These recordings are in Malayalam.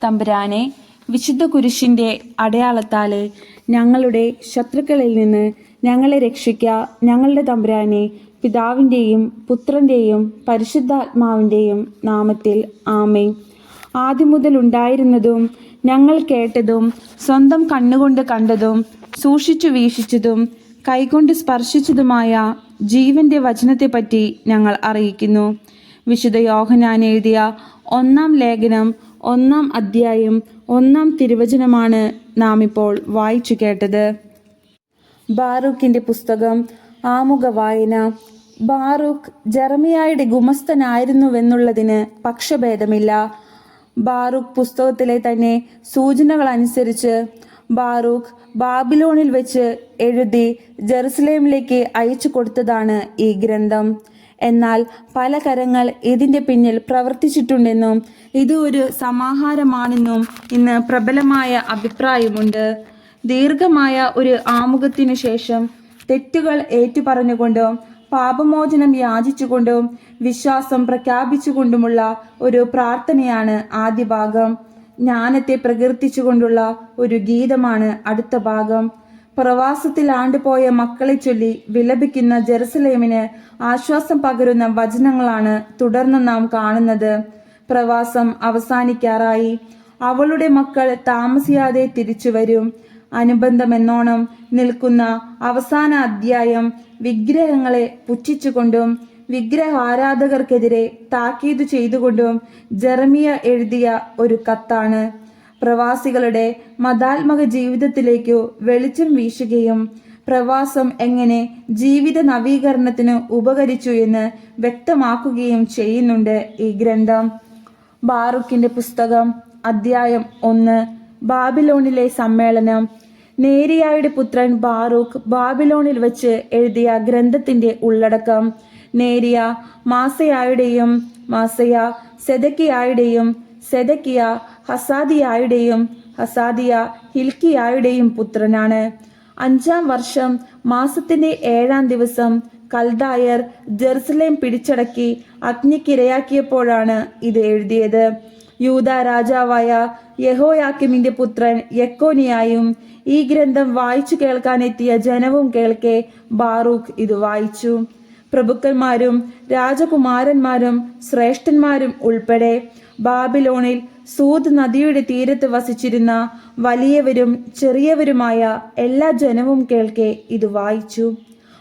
തമ്പുരാനെ, വിശുദ്ധ കുരിശിൻ്റെ അടയാളത്താല് ഞങ്ങളുടെ ശത്രുക്കളിൽ നിന്ന് ഞങ്ങളെ രക്ഷിക്ക. ഞങ്ങളുടെ തമ്പുരാനെ, പിതാവിൻ്റെയും പുത്രൻ്റെയും പരിശുദ്ധാത്മാവിൻ്റെയും നാമത്തിൽ ആമേൻ. ആദ്യം മുതൽ ഉണ്ടായിരുന്നതും ഞങ്ങൾ കേട്ടതും സ്വന്തം കണ്ണുകൊണ്ട് കണ്ടതും സൂക്ഷിച്ചു വീക്ഷിച്ചതും കൈകൊണ്ട് സ്പർശിച്ചതുമായ ജീവന്റെ വചനത്തെപ്പറ്റി ഞങ്ങൾ അറിയിക്കുന്നു. വിശുദ്ധ യോഹന്നാൻ എഴുതിയ 1-ാം ലേഖനം 1-ാം അധ്യായം 1-ാം തിരുവചനമാണ് നാം ഇപ്പോൾ വായിച്ചു കേട്ടത്. ബാറൂക്കിന്റെ പുസ്തകം ആമുഖ വായന. ബാറൂക്ക് ജെറമിയായുടെ ഗുമസ്തനായിരുന്നുവെന്നുള്ളതിന് പക്ഷഭേദമില്ല. ബാറൂക്ക് പുസ്തകത്തിലെ തന്നെ സൂചനകൾ അനുസരിച്ച് ബാറൂക്ക് ബാബിലോണിൽ വെച്ച് എഴുതി ജെറുസലേമിലേക്ക് അയച്ചു കൊടുത്തതാണ് ഈ ഗ്രന്ഥം. എന്നാൽ പല കരങ്ങൾ ഇതിൻ്റെ പിന്നിൽ പ്രവർത്തിച്ചിട്ടുണ്ടെന്നും ഇത് ഒരു സമാഹാരമാണെന്നും ഇന്ന് പ്രബലമായ അഭിപ്രായമുണ്ട്. ദീർഘമായ ഒരു ആമുഖത്തിനു ശേഷം തെറ്റുകൾ ഏറ്റുപറഞ്ഞുകൊണ്ടും പാപമോചനം യാചിച്ചുകൊണ്ടും വിശ്വാസം പ്രഖ്യാപിച്ചുകൊണ്ടുമുള്ള ഒരു പ്രാർത്ഥനയാണ് ആദ്യ ഭാഗം. ജ്ഞാനത്തെ പ്രകീർത്തിച്ചുകൊണ്ടുള്ള ഒരു ഗീതമാണ് അടുത്ത ഭാഗം. പ്രവാസത്തിൽ ആണ്ടുപോയ മക്കളെ ചൊല്ലി വിലപിക്കുന്ന ജെറുസലേമിന് ആശ്വാസം പകരുന്ന വചനങ്ങളാണ് തുടർന്ന് നാം കാണുന്നത്. പ്രവാസം അവസാനിക്കാറായി. അവളുടെ മക്കൾ താമസിയാതെ തിരിച്ചു വരും. അനുബന്ധമെന്നോണം നിൽക്കുന്ന അവസാന അധ്യായം വിഗ്രഹങ്ങളെ പുച്ഛിച്ചുകൊണ്ടും വിഗ്രഹ ആരാധകർക്കെതിരെ താക്കീത് ചെയ്തുകൊണ്ടും ജെറമിയ എഴുതിയ ഒരു കത്താണ്. പ്രവാസികളുടെ മതാത്മക ജീവിതത്തിലേക്കു വെളിച്ചം വീശുകയും പ്രവാസം എങ്ങനെ ജീവിത നവീകരണത്തിന് ഉപകരിച്ചു എന്ന് വ്യക്തമാക്കുകയും ചെയ്യുന്നുണ്ട് ഈ ഗ്രന്ഥം. ബാറൂക്കിന്റെ പുസ്തകം അധ്യായം 1. ബാബിലോണിലെ സമ്മേളനം. നേരിയായുടെ പുത്രൻ ബാറൂക്ക് ബാബിലോണിൽ വെച്ച് എഴുതിയ ഗ്രന്ഥത്തിന്റെ ഉള്ളടക്കം. നേരിയ മാസയായുടെയും മാസയ സെദക്കിയായുടെയും സെദക്കിയ ഹസാദിയായുടെയും ഹസാദിയ ഹിൽക്കിയായുടെയും പുത്രനാണ്. 5-ാം വർഷം മാസത്തിന്റെ 7-ാം ദിവസം കൽദായർ ജെറുസലേം പിടിച്ചടക്കി അഗ്നിക്കിരയാക്കിയപ്പോഴാണ് ഇത് എഴുതിയത്. യൂദ രാജാവായ യെഹോയാക്കിമിന്റെ പുത്രൻ യെക്കോനിയായും ഈ ഗ്രന്ഥം വായിച്ചു കേൾക്കാനെത്തിയ ജനവും കേൾക്കെ ബാറൂക്ക് ഇത് വായിച്ചു. പ്രഭുക്കന്മാരും രാജകുമാരന്മാരും ശ്രേഷ്ഠന്മാരും ഉൾപ്പെടെ ബാബിലോണിൽ സൂദ് നദിയുടെ തീരത്ത് വസിച്ചിരുന്ന വലിയവരും ചെറിയവരുമായ എല്ലാ ജനവും കേൾക്കെ ഇത് വായിച്ചു.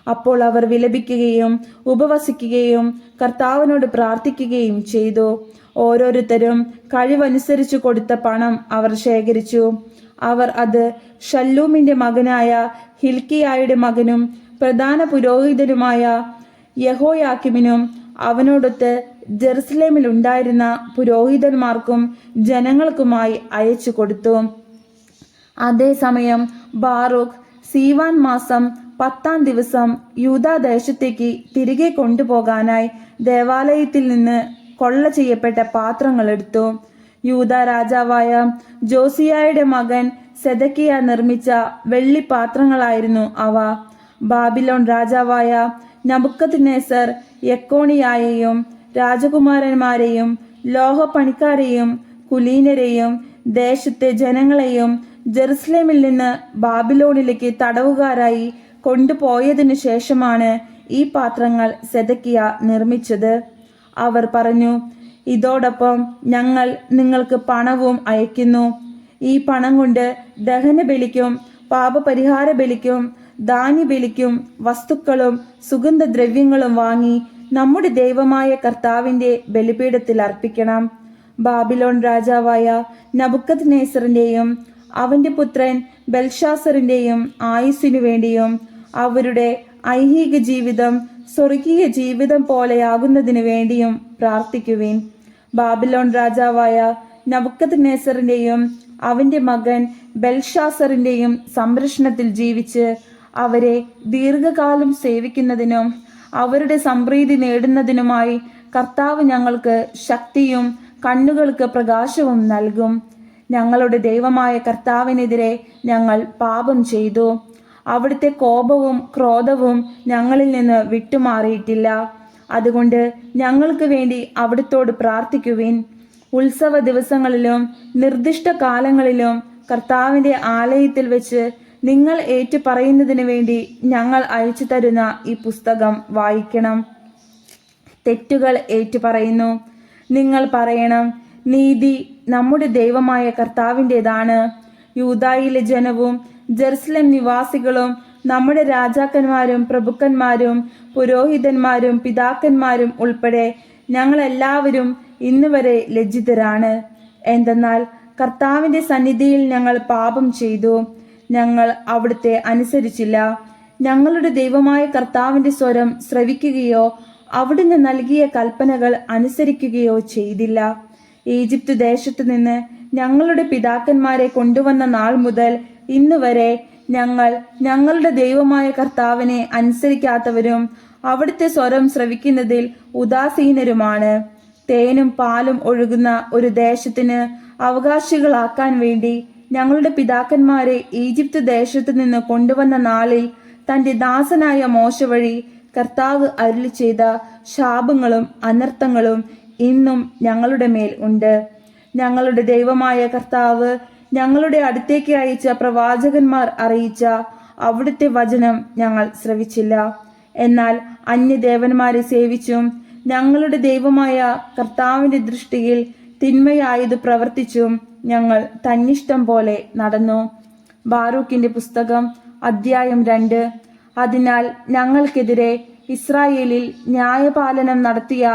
അപ്പോൾ അവർ വിലപിക്കുകയും ഉപവസിക്കുകയും കർത്താവിനോട് പ്രാർത്ഥിക്കുകയും ചെയ്തു. ഓരോരുത്തരും കഴിവനുസരിച്ചു കൊടുത്ത പണം അവർ ശേഖരിച്ചു. അവർ അത് ഷല്ലൂമിന്റെ മകനായ ഹിൽക്കിയായുടെ മകനും പ്രധാന പുരോഹിതനുമായ യഹോയാക്കിമിനും അവനോടൊത്ത് ജെറുസലേമിൽ ഉണ്ടായിരുന്ന പുരോഹിതന്മാർക്കും ജനങ്ങൾക്കുമായി അയച്ചു കൊടുത്തു. അതേസമയം ബാറൂക്ക് സീവാൻ മാസം 10-ാം ദിവസം യൂദാദേശത്തേക്ക് തിരികെ കൊണ്ടുപോകാനായി ദേവാലയത്തിൽ നിന്ന് കൊള്ള ചെയ്യപ്പെട്ട പാത്രങ്ങൾ എടുത്തു. യൂദ രാജാവായ ജോസിയായുടെ മകൻ സെദക്കിയ നിർമ്മിച്ച വെള്ളി പാത്രങ്ങളായിരുന്നു അവ. ബാബിലോൺ രാജാവായ നബുക്കദ്നേസർ യെക്കോണിയായെയും രാജകുമാരന്മാരെയും ലോഹപ്പണിക്കാരെയും കുലീനരെയും ദേശത്തെ ജനങ്ങളെയും ജെറുസലേമിൽ നിന്ന് ബാബിലോണിലേക്ക് തടവുകാരായി കൊണ്ടുപോയതിനു ശേഷമാണ് ഈ പാത്രങ്ങൾ സെദക്കിയ നിർമ്മിച്ചത്. അവർ പറഞ്ഞു, ഇതോടൊപ്പം ഞങ്ങൾ നിങ്ങൾക്ക് പണവും അയക്കുന്നു. ഈ പണം കൊണ്ട് ദഹനബലിക്കും പാപപരിഹാര ബലിക്കും ധാന്യബലിക്കും വസ്തുക്കളും സുഗന്ധദ്രവ്യങ്ങളും വാങ്ങി നമ്മുടെ ദൈവമായ കർത്താവിന്റെ ബലിപീഠത്തിൽ അർപ്പിക്കണം. ബാബിലോൺ രാജാവായ നബുക്കദ്നേസറിന്റെയും അവന്റെ പുത്രൻ ബെൽഷാസറിന്റെയും ആയുസ്സിനു വേണ്ടിയും അവരുടെ ഐഹിക ജീവിതം സ്വർഗീയ ജീവിതം പോലെയാകുന്നതിനു വേണ്ടിയും പ്രാർത്ഥിക്കുവിൻ. ബാബിലോൺ രാജാവായ നബുക്കദ്നേസറിന്റെയും അവന്റെ മകൻ ബെൽഷാസറിന്റെയും സംരക്ഷണത്തിൽ ജീവിച്ച് അവരെ ദീർഘകാലം സേവിക്കുന്നതിനും അവരുടെ സംപ്രീതി നേടുന്നതിനുമായി കർത്താവ് ഞങ്ങൾക്ക് ശക്തിയും കണ്ണുകൾക്ക് പ്രകാശവും നൽകും. ഞങ്ങളുടെ ദൈവമായ കർത്താവിനെതിരെ ഞങ്ങൾ പാപം ചെയ്തു. അവിടുത്തെ കോപവും ക്രോധവും ഞങ്ങളിൽ നിന്ന് വിട്ടുമാറിയിട്ടില്ല. അതുകൊണ്ട് ഞങ്ങൾക്ക് വേണ്ടി അവിടുത്തോട് പ്രാർത്ഥിക്കുവിൻ. ഉത്സവ ദിവസങ്ങളിലും നിർദ്ദിഷ്ട കാലങ്ങളിലും കർത്താവിൻ്റെ ആലയത്തിൽ വെച്ച് നിങ്ങൾ ഏറ്റുപറയുന്നതിന് വേണ്ടി ഞങ്ങൾ അയച്ചു തരുന്ന ഈ പുസ്തകം വായിക്കണം. തെറ്റുകൾ ഏറ്റുപറയുന്നു. നിങ്ങൾ പറയണം, നീതി നമ്മുടെ ദൈവമായ കർത്താവിൻ്റെതാണ്. യൂദായിലെ ജനവും ജെറുസലേം നിവാസികളും നമ്മുടെ രാജാക്കന്മാരും പ്രഭുക്കന്മാരും പുരോഹിതന്മാരും പിതാക്കന്മാരും ഉൾപ്പെടെ ഞങ്ങളെല്ലാവരും ഇന്നുവരെ ലജ്ജിതരാണ്. എന്തെന്നാൽ കർത്താവിൻ്റെ സന്നിധിയിൽ ഞങ്ങൾ പാപം ചെയ്തു. ഞങ്ങൾ അവിടുത്തെ അനുസരിച്ചില്ല. ഞങ്ങളുടെ ദൈവമായ കർത്താവിൻ്റെ സ്വരം ശ്രവിക്കുകയോ അവിടുന്ന് നൽകിയ കൽപ്പനകൾ അനുസരിക്കുകയോ ചെയ്തില്ല. ഈജിപ്ത് ദേശത്തു നിന്ന് ഞങ്ങളുടെ പിതാക്കന്മാരെ കൊണ്ടുവന്ന നാൾ മുതൽ ഇന്ന് വരെ ഞങ്ങൾ ഞങ്ങളുടെ ദൈവമായ കർത്താവിനെ അനുസരിക്കാത്തവരും അവിടുത്തെ സ്വരം ശ്രവിക്കുന്നതിൽ ഉദാസീനരുമാണ്. തേനും പാലും ഒഴുകുന്ന ഒരു ദേശത്തിന് അവകാശികളാക്കാൻ വേണ്ടി ഞങ്ങളുടെ പിതാക്കന്മാരെ ഈജിപ്ത് ദേശത്തു നിന്ന് കൊണ്ടുവന്ന നാളിൽ തന്റെ ദാസനായ മോശ വഴി കർത്താവ് അരുളി ചെയ്ത ശാപങ്ങളും അനർത്ഥങ്ങളും ഇന്നും ഞങ്ങളുടെ മേൽ ഉണ്ട്. ഞങ്ങളുടെ ദൈവമായ കർത്താവ് ഞങ്ങളുടെ അടുത്തേക്ക് അയച്ച പ്രവാചകന്മാർ അറിയിച്ച അവിടുത്തെ വചനം ഞങ്ങൾ ശ്രവിച്ചില്ല. എന്നാൽ അന്യദേവന്മാരെ സേവിച്ചും ഞങ്ങളുടെ ദൈവമായ കർത്താവിന്റെ ദൃഷ്ടിയിൽ തിന്മയായത് പ്രവർത്തിച്ചും ഞങ്ങൾ തന്നിഷ്ടം പോലെ നടന്നു. ബാറൂക്കിന്റെ പുസ്തകം അധ്യായം 2. അതിനാൽ ഞങ്ങൾക്കെതിരെ ഇസ്രായേലിൽ ന്യായപാലനം നടത്തിയ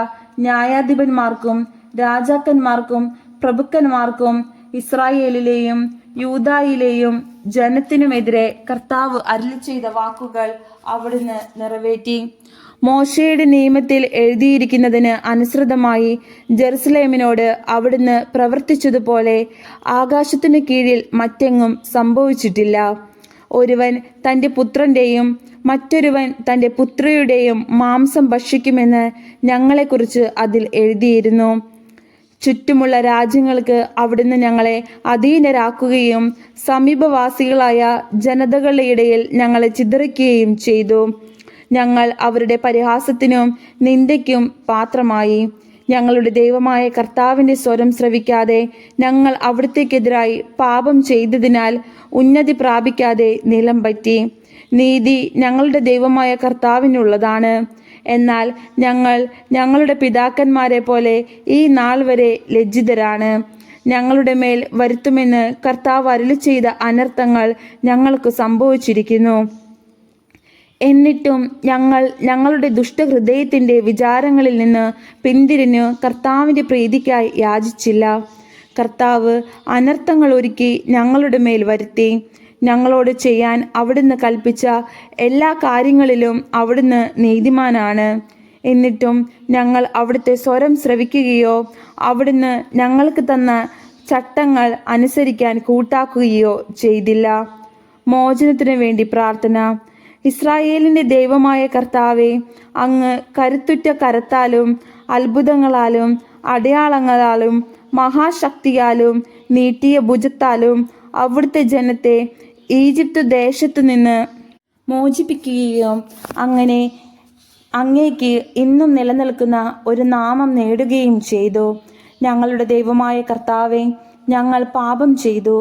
ന്യായാധിപന്മാർക്കും രാജാക്കന്മാർക്കും പ്രഭുക്കന്മാർക്കും ഇസ്രായേലിലെയും യൂദായിലെയും ജനത്തിനുമെതിരെ കർത്താവ് അരുളി ചെയ്ത വാക്കുകൾ അവിടുന്ന് നിറവേറ്റി. മോശയുടെ നിയമത്തിൽ എഴുതിയിരിക്കുന്നതിന് അനുസൃതമായി ജെറുസലേമിനോട് അവിടുന്ന് പ്രവർത്തിച്ചതുപോലെ ആകാശത്തിനു കീഴിൽ മറ്റെങ്ങും സംഭവിച്ചിട്ടില്ല. ഒരുവൻ തൻ്റെ പുത്രൻ്റെയും മറ്റൊരുവൻ തൻ്റെ പുത്രിയുടെയും മാംസം ഭക്ഷിക്കുമെന്ന് ഞങ്ങളെക്കുറിച്ച് അതിൽ എഴുതിയിരുന്നു. ചുറ്റുമുള്ള രാജ്യങ്ങൾക്ക് അവിടുന്ന് ഞങ്ങളെ അധീനരാക്കുകയും സമീപവാസികളായ ജനതകളുടെ ഇടയിൽ ഞങ്ങളെ ചിതറിക്കുകയും ചെയ്തു. ഞങ്ങൾ അവരുടെ പരിഹാസത്തിനും നിന്ദയ്ക്കും പാത്രമായി. ഞങ്ങളുടെ ദൈവമായ കർത്താവിൻ്റെ സ്വരം ശ്രവിക്കാതെ ഞങ്ങൾ അവിടുത്തേക്കെതിരായി പാപം ചെയ്തതിനാൽ ഉന്നതി പ്രാപിക്കാതെ നിലം പറ്റി. നീതി ഞങ്ങളുടെ ദൈവമായ കർത്താവിനുള്ളതാണ്. എന്നാൽ ഞങ്ങൾ ഞങ്ങളുടെ പിതാക്കന്മാരെ പോലെ ഈ നാൾ വരെ ലജ്ജിതരാണ്. ഞങ്ങളുടെ മേൽ വരുത്തുമെന്ന് കർത്താവ് അരുളി ചെയ്ത അനർത്ഥങ്ങൾ ഞങ്ങൾക്ക് സംഭവിച്ചിരിക്കുന്നു. എന്നിട്ടും ഞങ്ങൾ ഞങ്ങളുടെ ദുഷ്ടഹൃദയത്തിൻ്റെ വിചാരങ്ങളിൽ നിന്ന് പിന്തിരിഞ്ഞു കർത്താവിൻ്റെ പ്രീതിക്കായി യാചിച്ചില്ല. കർത്താവ് അനർത്ഥങ്ങൾ ഒരുക്കി ഞങ്ങളുടെ മേൽ വരുത്തി. ഞങ്ങളോട് ചെയ്യാൻ അവിടുന്ന് കൽപ്പിച്ച എല്ലാ കാര്യങ്ങളിലും അവിടുന്ന് നീതിമാനാണ്. എന്നിട്ടും ഞങ്ങൾ അവിടുത്തെ സ്വരം ശ്രവിക്കുകയോ അവിടുന്ന് ഞങ്ങൾക്ക് തന്ന ചട്ടങ്ങൾ അനുസരിക്കാൻ കൂട്ടാക്കുകയോ ചെയ്തില്ല. മോചനത്തിനു വേണ്ടി പ്രാർത്ഥന. ഇസ്രായേലിൻ്റെ ദൈവമായ കർത്താവെ, അങ്ങ് കരുത്തുറ്റ കരത്താലും അത്ഭുതങ്ങളാലും അടയാളങ്ങളാലും മഹാശക്തിയാലും നീട്ടിയ ഭുജത്താലും അവിടുത്തെ ജനത്തെ ഈജിപ്ത് ദേശത്തു നിന്ന് മോചിപ്പിക്കുകയും അങ്ങനെ അങ്ങേക്ക് ഇന്നും നിലനിൽക്കുന്ന ഒരു നാമം നേടുകയും ചെയ്തു. ഞങ്ങളുടെ ദൈവമായ കർത്താവെ, ഞങ്ങൾ പാപം ചെയ്തു.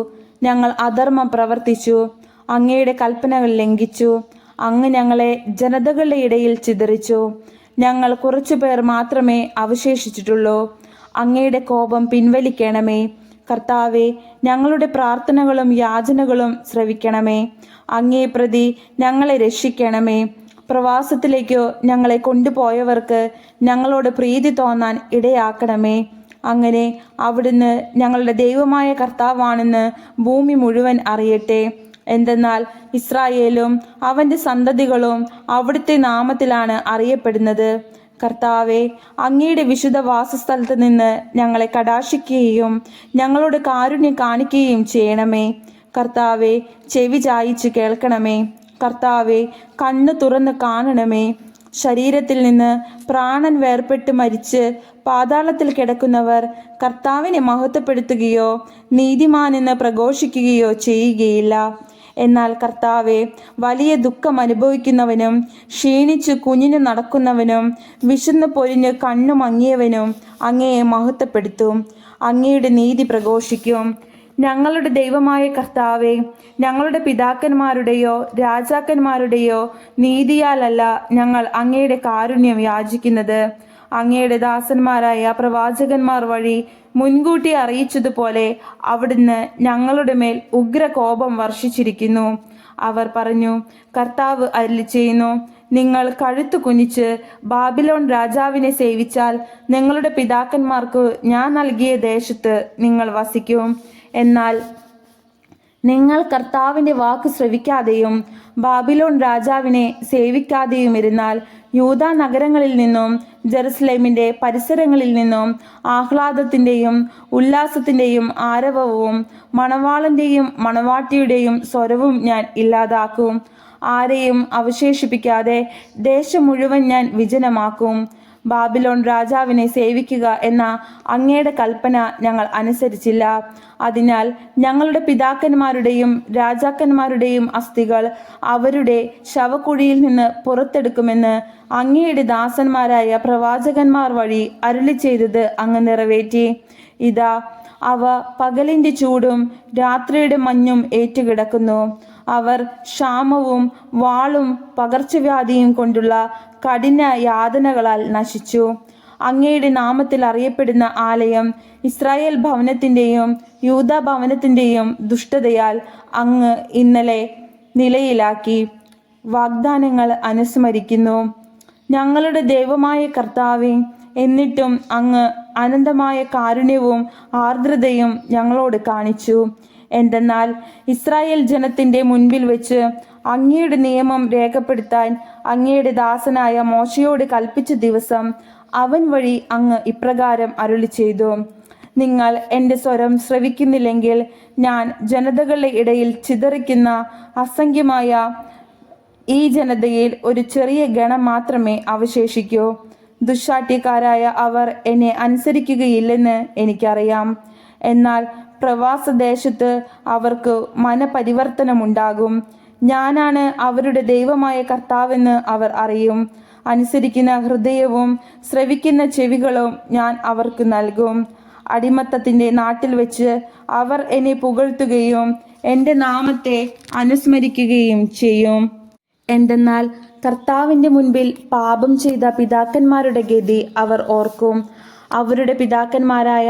ഞങ്ങൾ അധർമ്മം പ്രവർത്തിച്ചു. അങ്ങയുടെ കൽപ്പനകൾ ലംഘിച്ചു. അങ്ങ് ഞങ്ങളെ ജനതകളുടെ ഇടയിൽ ചിതറിച്ചു. ഞങ്ങൾ കുറച്ചു പേർ മാത്രമേ അവശേഷിച്ചിട്ടുള്ളൂ. അങ്ങയുടെ കോപം പിൻവലിക്കണമേ. കർത്താവെ, ഞങ്ങളുടെ പ്രാർത്ഥനകളും യാചനകളും ശ്രവിക്കണമേ. അങ്ങേ പ്രതി ഞങ്ങളെ രക്ഷിക്കണമേ. പ്രവാസത്തിലേക്കോ ഞങ്ങളെ കൊണ്ടുപോയവർക്ക് ഞങ്ങളോട് പ്രീതി തോന്നാൻ ഇടയാക്കണമേ. അങ്ങനെ അവിടുന്ന് ഞങ്ങളുടെ ദൈവമായ കർത്താവാണെന്ന് ഭൂമി മുഴുവൻ അറിയട്ടെ. എന്തെന്നാൽ ഇസ്രായേലും അവൻ്റെ സന്തതികളും അവിടുത്തെ നാമത്തിലാണ് അറിയപ്പെടുന്നത്. കർത്താവെ, അങ്ങയുടെ വിശുദ്ധ വാസസ്ഥലത്ത് നിന്ന് ഞങ്ങളെ കടാക്ഷിക്കുകയും ഞങ്ങളോട് കാരുണ്യം കാണിക്കുകയും ചെയ്യണമേ. കർത്താവെ, ചെവി ചായിച്ച് കേൾക്കണമേ. കർത്താവെ, കണ്ണ് തുറന്ന് കാണണമേ. ശരീരത്തിൽ നിന്ന് പ്രാണൻ വേർപെട്ട് മരിച്ച് പാതാളത്തിൽ കിടക്കുന്നവർ കർത്താവിനെ മഹത്വപ്പെടുത്തുകയോ നീതിമാനെന്ന് പ്രഘോഷിക്കുകയോ ചെയ്യുകയില്ല. എന്നാൽ കർത്താവെ, വലിയ ദുഃഖം അനുഭവിക്കുന്നവനും ക്ഷീണിച്ച് കുഞ്ഞിന് നടക്കുന്നവനും വിശന്ന് പൊരിഞ്ഞ് കണ്ണു മങ്ങിയവനും അങ്ങയെ മഹത്വപ്പെടുത്തും. അങ്ങയുടെ നീതി പ്രഘോഷിക്കും. ഞങ്ങളുടെ ദൈവമായ കർത്താവേ, ഞങ്ങളുടെ പിതാക്കന്മാരുടെയോ രാജാക്കന്മാരുടെയോ നീതിയാലല്ല ഞങ്ങൾ അങ്ങയുടെ കാരുണ്യം യാചിക്കുന്നത്. അങ്ങയുടെ ദാസന്മാരായ പ്രവാചകന്മാർ വഴി മുൻകൂട്ടി അറിയിച്ചതുപോലെ അവിടുന്ന് ഞങ്ങളുടെ മേൽ ഉഗ്രകോപം വർഷിച്ചിരിക്കുന്നു. അവർ പറഞ്ഞു, കർത്താവ് അരുളിച്ചെയ്യുന്നു, നിങ്ങൾ കഴുത്തു കുനിച്ച് ബാബിലോൺ രാജാവിനെ സേവിച്ചാൽ നിങ്ങളുടെ പിതാക്കന്മാർക്ക് ഞാൻ നൽകിയ ദേശത്ത് നിങ്ങൾ വസിക്കും. എന്നാൽ നിങ്ങൾ കർത്താവിൻ്റെ വാക്ക് ശ്രവിക്കാതെയും ബാബിലോൺ രാജാവിനെ സേവിക്കാതെയും ഇരുന്നാൽ യൂദാ നഗരങ്ങളിൽ നിന്നും ജെറുസലേമിൻ്റെ പരിസരങ്ങളിൽ നിന്നും ആഹ്ലാദത്തിൻ്റെയും ഉല്ലാസത്തിൻ്റെയും ആരവവും മണവാളൻ്റെയും മണവാട്ടിയുടെയും സ്വരവും ഞാൻ ഇല്ലാതാക്കും. ആരെയും അവശേഷിപ്പിക്കാതെ ദേശം മുഴുവൻ ഞാൻ വിജനമാക്കും. ബാബിലോൺ രാജാവിനെ സേവിക്കുക എന്ന അങ്ങയുടെ കൽപ്പന ഞങ്ങൾ അനുസരിച്ചില്ല. അതിനാൽ ഞങ്ങളുടെ പിതാക്കന്മാരുടെയും രാജാക്കന്മാരുടെയും അസ്ഥികൾ അവരുടെ ശവക്കുഴിയിൽ നിന്ന് പുറത്തെടുക്കുമെന്ന് അങ്ങയുടെ ദാസന്മാരായ പ്രവാചകന്മാർ വഴി അരുളി ചെയ്തത് അങ്ങ് നിറവേറ്റി. ഇതാ, അവ പകലിൻ്റെ ചൂടും രാത്രിയുടെ മഞ്ഞും ഏറ്റുകിടക്കുന്നു. അവർ ക്ഷാമവും വാളും പകർച്ചവ്യാധിയും കൊണ്ടുള്ള കഠിന യാതനകളാൽ നശിച്ചു. അങ്ങയുടെ നാമത്തിൽ അറിയപ്പെടുന്ന ആലയം ഇസ്രായേൽ ഭവനത്തിൻ്റെയും യൂദാ ഭവനത്തിൻ്റെയും ദുഷ്ടതയാൽ അങ്ങ് ഇന്നലെ നിലയിലാക്കി വാഗ്ദാനങ്ങൾ അനുസ്മരിക്കുന്നു. ഞങ്ങളുടെ ദൈവമായ കർത്താവേ, എന്നിട്ടും അങ്ങ് അനന്തമായ കാരുണ്യവും ആർദ്രതയും ഞങ്ങളോട് കാണിച്ചു. എന്തെന്നാൽ ഇസ്രായേൽ ജനത്തിൻ്റെ മുൻപിൽ വെച്ച് അങ്ങയുടെ നിയമം രേഖപ്പെടുത്താൻ അങ്ങയുടെ ദാസനായ മോശയോട് കൽപ്പിച്ച ദിവസം അവൻ വഴി അങ്ങ് ഇപ്രകാരം അരുളി ചെയ്തു, നിങ്ങൾ എൻ്റെ സ്വരം ശ്രവിക്കുന്നില്ലെങ്കിൽ ഞാൻ ജനതകളുടെ ഇടയിൽ ചിതറിക്കുന്ന അസംഖ്യമായ ഈ ജനതയിൽ ഒരു ചെറിയ ഗണം മാത്രമേ അവശേഷിക്കൂ. ദുശ്ശാഠ്യക്കാരായ അവർ എന്നെ അനുസരിക്കുകയില്ലെന്ന് എനിക്കറിയാം. എന്നാൽ പ്രവാസദേശത്ത് അവർക്ക് മനപരിവർത്തനമുണ്ടാകും. ഞാനാണ് അവരുടെ ദൈവമായ കർത്താവെന്ന് അവർ അറിയും. അനുസരിക്കുന്ന ഹൃദയവും ശ്രവിക്കുന്ന ചെവികളും ഞാൻ അവർക്ക് നൽകും. അടിമത്തത്തിൻ്റെ നാട്ടിൽ വെച്ച് അവർ എന്നെ പുകഴ്ത്തുകയും എൻ്റെ നാമത്തെ അനുസ്മരിക്കുകയും ചെയ്യും. എന്തെന്നാൽ കർത്താവിൻ്റെ മുൻപിൽ പാപം ചെയ്ത പിതാക്കന്മാരുടെ ഗതി അവർ ഓർക്കും. അവരുടെ പിതാക്കന്മാരായ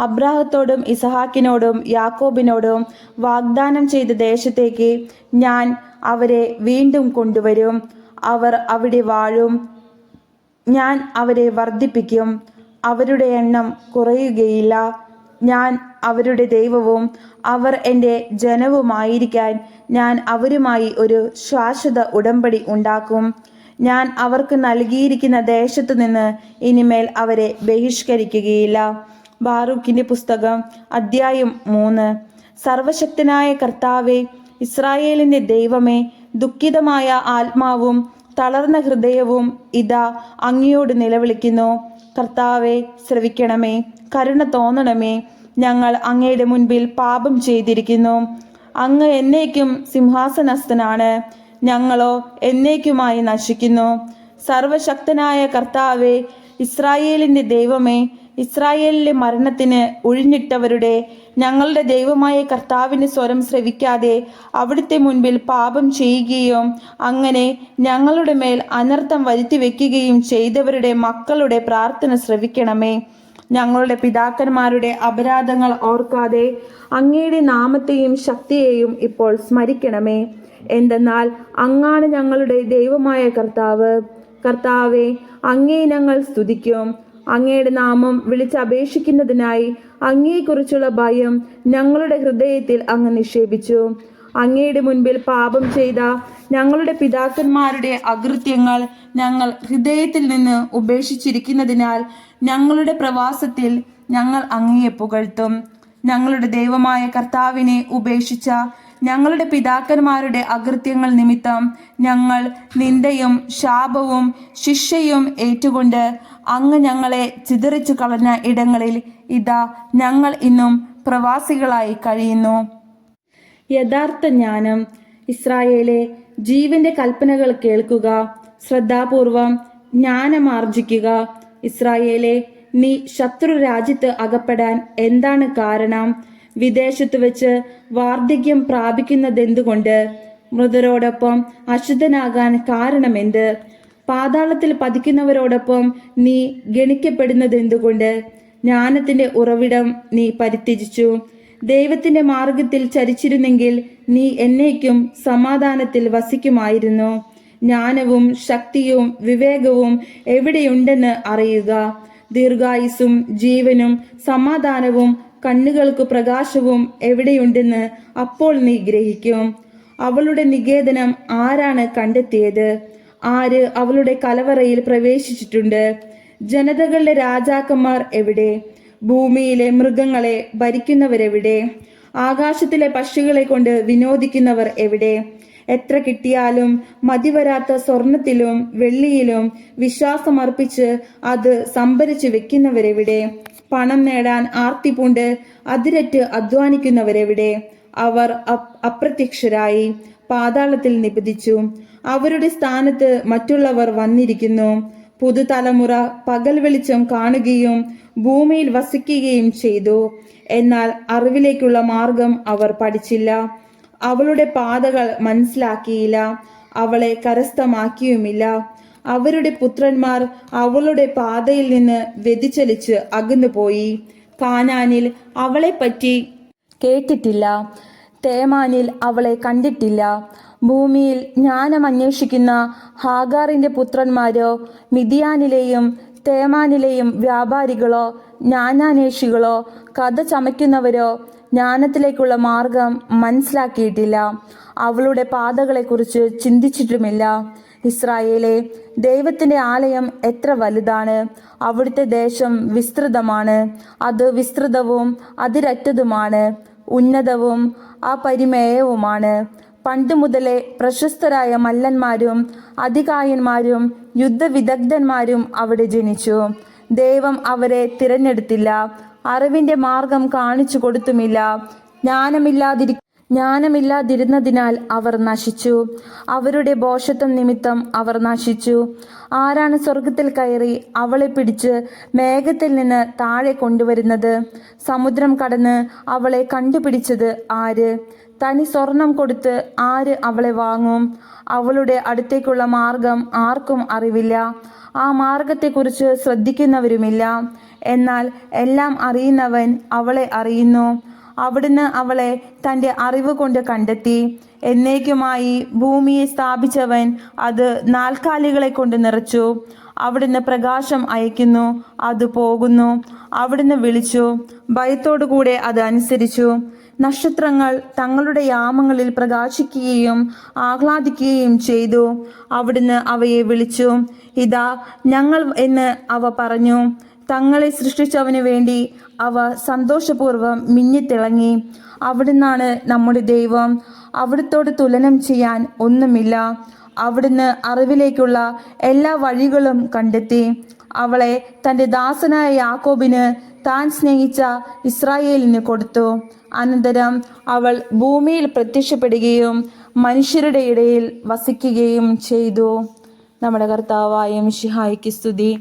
അബ്രാഹത്തോടും ഇസഹാക്കിനോടും യാക്കോബിനോടും വാഗ്ദാനം ചെയ്ത ദേശത്തേക്ക് ഞാൻ അവരെ വീണ്ടും കൊണ്ടുവരും. അവർ അവിടെ വാഴും. ഞാൻ അവരെ വർദ്ധിപ്പിക്കും. അവരുടെ എണ്ണം കുറയുകയില്ല. ഞാൻ അവരുടെ ദൈവവും അവർ എൻ്റെ ജനവുമായിരിക്കാൻ ഞാൻ അവരുമായി ഒരു ശാശ്വത ഉടമ്പടി ഉണ്ടാക്കും. ഞാൻ അവർക്ക് നൽകിയിരിക്കുന്ന ദേശത്തു നിന്ന് ഇനിമേൽ അവരെ ബഹിഷ്കരിക്കുകയില്ല. ബാറൂക്കിൻ്റെ പുസ്തകം അധ്യായം 3. സർവശക്തനായ കർത്താവേ, ഇസ്രായേലിൻ്റെ ദൈവമേ, ദുഃഖിതമായ ആത്മാവും തളർന്ന ഹൃദയവും ഇതാ അങ്ങയോട് നിലവിളിക്കുന്നു. കർത്താവേ, ശ്രവിക്കണമേ, കരുണ തോന്നണമേ. ഞങ്ങൾ അങ്ങയുടെ മുൻപിൽ പാപം ചെയ്തിരിക്കുന്നു. അങ്ങ് എന്നേക്കും സിംഹാസനസ്ഥനാണ്, ഞങ്ങളോ എന്നേക്കുമായി നശിക്കുന്നു. സർവശക്തനായ കർത്താവേ, ഇസ്രായേലിൻ്റെ ദൈവമേ, ഇസ്രായേലിലെ മരണത്തിന് ഒഴിഞ്ഞിട്ടവരുടെ ഞങ്ങളുടെ ദൈവമായ കർത്താവിൻ്റെ സ്വരം ശ്രവിക്കാതെ അവിടുത്തെ മുൻപിൽ പാപം ചെയ്യുകയും അങ്ങനെ ഞങ്ങളുടെ മേൽ അനർത്ഥം വരുത്തി വയ്ക്കുകയും ചെയ്തവരുടെ മക്കളുടെ പ്രാർത്ഥന ശ്രവിക്കണമേ. ഞങ്ങളുടെ പിതാക്കന്മാരുടെ അപരാധങ്ങൾ ഓർക്കാതെ അങ്ങയുടെ നാമത്തെയും ശക്തിയെയും ഇപ്പോൾ സ്മരിക്കണമേ. എന്തെന്നാൽ അങ്ങാണ് ഞങ്ങളുടെ ദൈവമായ കർത്താവ്. കർത്താവെ, അങ്ങേ ഞങ്ങൾ സ്തുതിക്കും. അങ്ങയുടെ നാമം വിളിച്ചപേക്ഷിക്കുന്നതിനായി അങ്ങയെക്കുറിച്ചുള്ള ഭയം ഞങ്ങളുടെ ഹൃദയത്തിൽ അങ്ങ് നിക്ഷേപിച്ചു. അങ്ങയുടെ മുൻപിൽ പാപം ചെയ്ത ഞങ്ങളുടെ പിതാക്കന്മാരുടെ അകൃത്യങ്ങൾ ഞങ്ങൾ ഹൃദയത്തിൽ നിന്ന് ഉപേക്ഷിച്ചിരിക്കുന്നതിനാൽ ഞങ്ങളുടെ പ്രവാസത്തിൽ ഞങ്ങൾ അങ്ങയെ പുകഴ്ത്തും. ഞങ്ങളുടെ ദൈവമായ കർത്താവിനെ ഉപേക്ഷിച്ച ഞങ്ങളുടെ പിതാക്കന്മാരുടെ അകൃത്യങ്ങൾ നിമിത്തം ഞങ്ങൾ നിന്ദയും ശാപവും ശിക്ഷയും ഏറ്റുകൊണ്ട് അങ്ങ് ഞങ്ങളെ ചിതറിച്ചു കളഞ്ഞ ഇടങ്ങളിൽ ഇതാ ഞങ്ങൾ ഇന്നും പ്രവാസികളായി കഴിയുന്നു. യഥാർത്ഥ ജ്ഞാനം. ഇസ്രായേലെ, ജീവന്റെ കൽപ്പനകൾ കേൾക്കുക, ശ്രദ്ധാപൂർവം ജ്ഞാനമാർജിക്കുക. ഇസ്രായേലെ, നീ ശത്രു രാജ്യത്ത് അകപ്പെടാൻ എന്താണ് കാരണം? വിദേശത്ത് വെച്ച് വാർദ്ധക്യം പ്രാപിക്കുന്നതെന്തുകൊണ്ട്? മൃതരോടൊപ്പം അശുദ്ധനാകാൻ കാരണമെന്ത്? പാതാളത്തിൽ പതിക്കുന്നവരോടൊപ്പം നീ ഗണിക്കപ്പെടുന്നതെന്തുകൊണ്ട്? ജ്ഞാനത്തിന്റെ ഉറവിടം നീ പരിത്യജിച്ചു. ദൈവത്തിന്റെ മാർഗത്തിൽ ചരിച്ചിരുന്നെങ്കിൽ നീ എന്നേക്കും സമാധാനത്തിൽ വസിക്കുമായിരുന്നു. ജ്ഞാനവും ശക്തിയും വിവേകവും എവിടെയുണ്ടെന്ന് അറിയുക. ദീർഘായുസ്സും ജീവനും സമാധാനവും കണ്ണുകൾക്ക് പ്രകാശവും എവിടെയുണ്ടെന്ന് അപ്പോൾ നീ ഗ്രഹിക്കും. അവളുടെ നികേതനം ആരാണ് കണ്ടെത്തിയത്? ആര് അവളുടെ കലവറയിൽ പ്രവേശിച്ചിട്ടുണ്ട്? ജനതകളുടെ രാജാക്കന്മാർ എവിടെ? ഭൂമിയിലെ മൃഗങ്ങളെ ഭരിക്കുന്നവരെവിടെ? ആകാശത്തിലെ പക്ഷികളെ കൊണ്ട് വിനോദിക്കുന്നവർ എവിടെ? എത്ര കിട്ടിയാലും മതിവരാത്ത സ്വർണത്തിലും വെള്ളിയിലും വിശ്വാസമർപ്പിച്ച് അത് സംഭരിച്ചു വെക്കുന്നവരെവിടെ? പണം നേടാൻ ആർത്തിപൂണ്ട് അതിരറ്റ് അധ്വാനിക്കുന്നവരെവിടെ? അവർ അപ്രത്യക്ഷരായി പാതാളത്തിൽ നിപതിച്ചു. അവരുടെ സ്ഥാനത്ത് മറ്റുള്ളവർ വന്നിരിക്കുന്നു. പുതുതലമുറ പകൽ വെളിച്ചം കാണുകയും ഭൂമിയിൽ വസിക്കുകയും ചെയ്തു. എന്നാൽ അറിവിലേക്കുള്ള മാർഗം അവർ പഠിച്ചില്ല. അവളുടെ പാതകൾ മനസ്സിലാക്കിയില്ല. അവളെ കരസ്ഥമാക്കിയുമില്ല. അവരുടെ പുത്രന്മാർ അവളുടെ പാതയിൽ നിന്ന് വ്യതിചലിച്ച് അകന്നുപോയി. കാനാനിൽ അവളെപ്പറ്റി കേട്ടിട്ടില്ല. തേമാനിൽ അവളെ കണ്ടിട്ടില്ല. ഭൂമിയിൽ ജ്ഞാനം അന്വേഷിക്കുന്ന ഹാഗാറിന്റെ പുത്രന്മാരോ മിദിയാനിലെയും തേമാനിലെയും വ്യാപാരികളോ ജ്ഞാനാന്വേഷികളോ കഥ ചമയ്ക്കുന്നവരോ ജ്ഞാനത്തിലേക്കുള്ള മാർഗം മനസ്സിലാക്കിയിട്ടില്ല. അവളുടെ പാതകളെക്കുറിച്ച് ചിന്തിച്ചിട്ടുമില്ല. ഇസ്രായേലെ, ദൈവത്തിന്റെ ആലയം എത്ര വലുതാണ്! അവിടുത്തെ ദേശം വിസ്തൃതമാണ്. അത് വിസ്തൃതവും അതിരറ്റതുമാണ്. ഉന്നതവും അപരിമേയവുമാണ്. പണ്ടു മുതലേ പ്രശസ്തരായ മല്ലന്മാരും അതികായന്മാരും യുദ്ധവിദഗ്ധന്മാരും അവിടെ ജനിച്ചു. ദൈവം അവരെ തിരഞ്ഞെടുത്തില്ല. അറിവിന്റെ മാർഗം കാണിച്ചു കൊടുത്തുമില്ല. ജ്ഞാനമില്ലാതിരുന്നതിനാൽ അവർ നശിച്ചു. അവരുടെ ഭോഷത്വം നിമിത്തം അവർ നശിച്ചു. ആരാണ് സ്വർഗത്തിൽ കയറി അവളെ പിടിച്ച് മേഘത്തിൽ നിന്ന് താഴെ കൊണ്ടുവരുന്നത്? സമുദ്രം കടന്ന് അവളെ കണ്ടുപിടിച്ചത് ആര്? തനി സ്വർണം കൊടുത്ത് ആര് അവളെ വാങ്ങും? അവളുടെ അടുത്തേക്കുള്ള മാർഗം ആർക്കും അറിവില്ല. ആ മാർഗത്തെക്കുറിച്ച് ശ്രദ്ധിക്കുന്നവരുമില്ല. എന്നാൽ എല്ലാം അറിയുന്നവൻ അവളെ അറിയുന്നു. അവിടുന്ന് അവളെ തൻ്റെ അറിവ് കൊണ്ട് കണ്ടെത്തി. എന്നേക്കുമായി ഭൂമിയെ സ്ഥാപിച്ചവൻ അത് നാൽക്കാലികളെ കൊണ്ട് നിറച്ചു. അവിടുന്ന് പ്രകാശം അയക്കുന്നു, അത് പോകുന്നു. അവിടുന്ന് വിളിച്ചു, ഭയത്തോടുകൂടെ അത് അനുസരിച്ചു. നക്ഷത്രങ്ങൾ തങ്ങളുടെ യാമങ്ങളിൽ പ്രകാശിക്കുകയും ആഹ്ലാദിക്കുകയും ചെയ്തു. അവിടുന്ന് അവയെ വിളിച്ചു, ഇതാ ഞങ്ങൾ എന്ന് അവ പറഞ്ഞു. തങ്ങളെ സൃഷ്ടിച്ചവന് വേണ്ടി അവ സന്തോഷപൂർവ്വം മിന്നിത്തിളങ്ങി. അവിടുന്നാണ് നമ്മുടെ ദൈവം. അവിടുത്തോട് തുലനം ചെയ്യാൻ ഒന്നുമില്ല. അവിടുന്ന് അറിവിലേക്കുള്ള എല്ലാ വഴികളും കണ്ടെത്തി. അവളെ തൻ്റെ ദാസനായ യാക്കോബിന് താൻ സ്നേഹിച്ച ഇസ്രായേലിന് കൊടുത്തു. അനന്തരം അവൾ ഭൂമിയിൽ പ്രത്യക്ഷപ്പെടുകയും മനുഷ്യരുടെ ഇടയിൽ വസിക്കുകയും ചെയ്തു. നമ്മുടെ കർത്താവായ മിശിഹായ്ക്ക് സ്തുതി.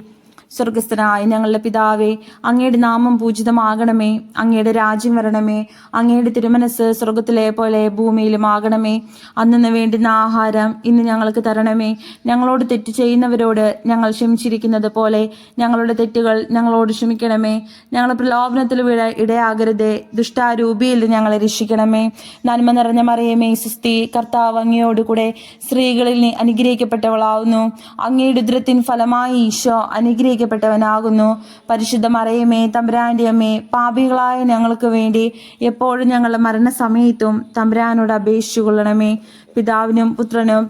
സ്വർഗസ്ഥനായ ഞങ്ങളുടെ പിതാവേ, അങ്ങയുടെ നാമം പൂജിതമാകണമേ. അങ്ങയുടെ രാജ്യം വരണമേ. അങ്ങയുടെ തിരുമനസ് സ്വർഗത്തിലെ പോലെ ഭൂമിയിലും ആകണമേ. അന്നു വേണ്ടുന്ന ആഹാരം ഇന്ന് ഞങ്ങൾക്ക് തരണമേ. ഞങ്ങളോട് തെറ്റ് ചെയ്യുന്നവരോട് ഞങ്ങൾ ക്ഷമിച്ചിരിക്കുന്നത് പോലെ ഞങ്ങളുടെ തെറ്റുകൾ ഞങ്ങളോട് ക്ഷമിക്കണമേ. ഞങ്ങൾ പ്രലോഭനത്തിൽ വീഴാൻ ഇടയാകരുതേ. ദുഷ്ടാരൂപിയിൽ ഞങ്ങളെ രക്ഷിക്കണമേ. നന്മ നിറഞ്ഞ മറിയമേ, സുസ്തി, കർത്താവ് അങ്ങയോടുകൂടെ സ്ത്രീകളിൽ നീ അനുഗ്രഹിക്കപ്പെട്ടവളാവുന്നു. അങ്ങയുടെ ഉദരത്തിൻ ഫലമായി ഈശോ അനുഗ്രഹിക്കപ്പെട്ടവനാകുന്നു. പരിശുദ്ധ മറിയമേ, തമ്പുരാന്റെ അമ്മേ, പാപികളായ ഞങ്ങൾക്ക് വേണ്ടി എപ്പോഴും ഞങ്ങളുടെ മരണസമയത്തും തമ്പുരാനോട് അപേക്ഷിച്ചു കൊള്ളണമേ. പിതാവിനും പുത്രനും